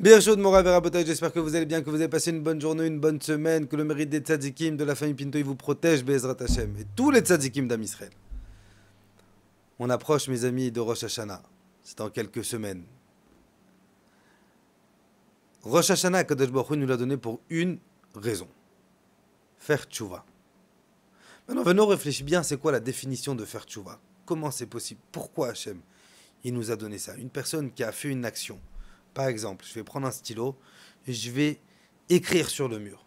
Bien chaud de mon Rabotage, j'espère que vous allez bien, que vous avez passé une bonne journée, une bonne semaine, que le mérite des tzadikim de la famille Pinto il vous protège, Bezrat Hashem, et tous les tzadikim d'Am Israël. On approche, mes amis, de Rosh Hashanah. C'est dans quelques semaines. Rosh Hashanah, Kadosh Baruch Hu nous l'a donné pour une raison. Faire tchouva. Maintenant, venons réfléchir bien, c'est quoi la définition de faire tchouva? Comment c'est possible? Pourquoi Hashem il nous a donné ça? Une personne qui a fait une action. Par exemple, je vais prendre un stylo et je vais écrire sur le mur.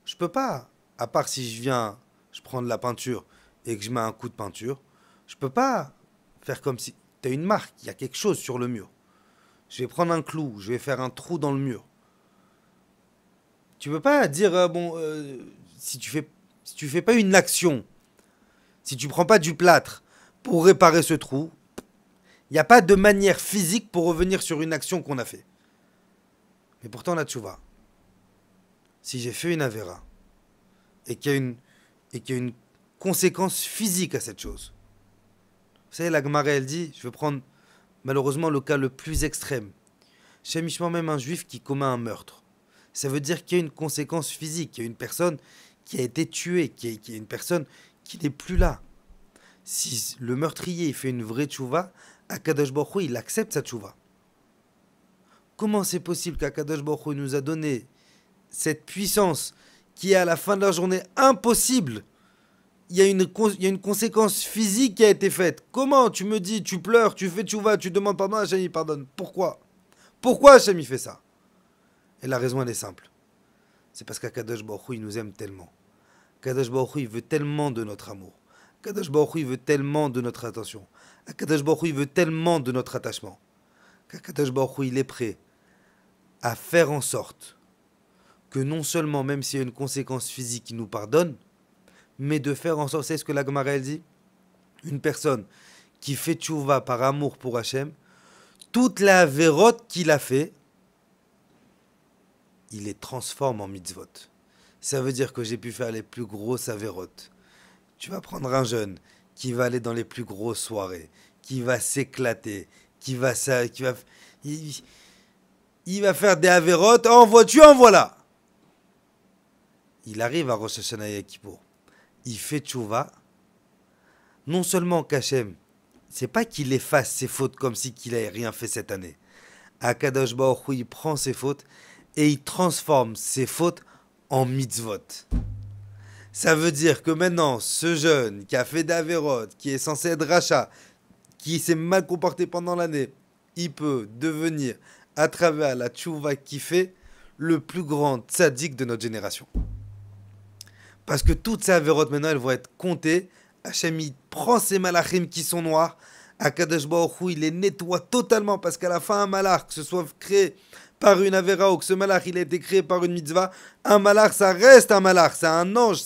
Je peux pas, à part si je prends de la peinture et que je mets un coup de peinture, je peux pas faire comme si tu as une marque, il y a quelque chose sur le mur. Je vais prendre un clou, je vais faire un trou dans le mur. Tu peux pas dire si tu fais pas une action, si tu prends pas du plâtre pour réparer ce trou, il n'y a pas de manière physique pour revenir sur une action qu'on a fait. Mais pourtant la tchouva, si j'ai fait une avéra et qu'il y a une conséquence physique à cette chose. Vous savez, la Gemara, elle dit, je vais prendre malheureusement le cas le plus extrême. Chez Mishma, même un juif qui commet un meurtre. Ça veut dire qu'il y a une conséquence physique, qu'il y a une personne qui a été tuée, qu'il y a une personne qui n'est plus là. Si le meurtrier il fait une vraie tchouva, Akadosh Baruch Hu, il accepte sa tchouva. Comment c'est possible qu'Akadosh Baruch Hu nous a donné cette puissance qui est à la fin de la journée impossible? Il y a une conséquence physique qui a été faite. Comment tu me dis, tu pleures, tu fais tchouva, tu demandes pardon, Hachem il pardonne? Pourquoi? Pourquoi Hachem il fait ça? Et la raison elle est simple. C'est parce qu'Akadosh Baruch Hu il nous aime tellement. Akadosh Baruch Hu il veut tellement de notre amour. Akadosh Baruch Hu il veut tellement de notre attention. Akadosh Baruch Hu il veut tellement de notre attachement. Qu'Akadosh Baruch Hu il est prêt à faire en sorte que non seulement, même s'il y a une conséquence physique, il nous pardonne, mais de faire en sorte, c'est ce que la Gemara elle dit, une personne qui fait tchouva par amour pour Hachem, toute la vérote qu'il a fait, il les transforme en mitzvot. Ça veut dire que j'ai pu faire les plus grosses avérotes. Tu vas prendre un jeune qui va aller dans les plus grosses soirées, qui va s'éclater, il va faire des avérotes, en vois-tu, en voilà. Il arrive à Rosh Hashanah et Kippour. Il fait tchouva. Non seulement qu'Hachem, c'est pas qu'il efface ses fautes comme si qu'il n'avait rien fait cette année. Akadosh Baruch Hu, il prend ses fautes et il transforme ses fautes en mitzvot. Ça veut dire que maintenant, ce jeune qui a fait d'Averot, qui est censé être rachat, qui s'est mal comporté pendant l'année, il peut devenir, à travers la tchouva qu'il fait, le plus grand tzaddik de notre génération. Parce que toutes ces Averot maintenant, elles vont être comptées. Hachem, il prend ces malachim qui sont noirs. Akadosh Baruch Hu, il les nettoie totalement. Parce qu'à la fin, un malach, que ce soit créé par une Avera ou que ce malach, il a été créé par une mitzvah, un malach, ça reste un malach. C'est un ange,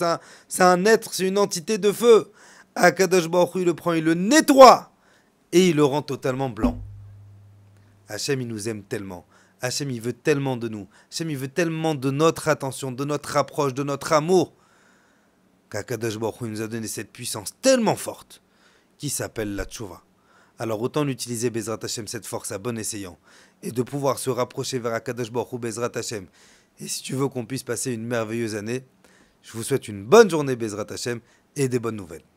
c'est un être, c'est une entité de feu. Akadosh Baruch Hu, il le prend, il le nettoie. Et il le rend totalement blanc. Hachem, il nous aime tellement. Hachem, il veut tellement de nous. Hachem, il veut tellement de notre attention, de notre approche, de notre amour. Qu'Akadosh Baruch Hu nous a donné cette puissance tellement forte qui s'appelle la tchouva. Alors autant l'utiliser Bezrat Hashem, cette force à bon escient, et de pouvoir se rapprocher vers Akadosh Baruch Hu Bezrat Hashem. Et si tu veux qu'on puisse passer une merveilleuse année, je vous souhaite une bonne journée Bezrat Hashem et des bonnes nouvelles.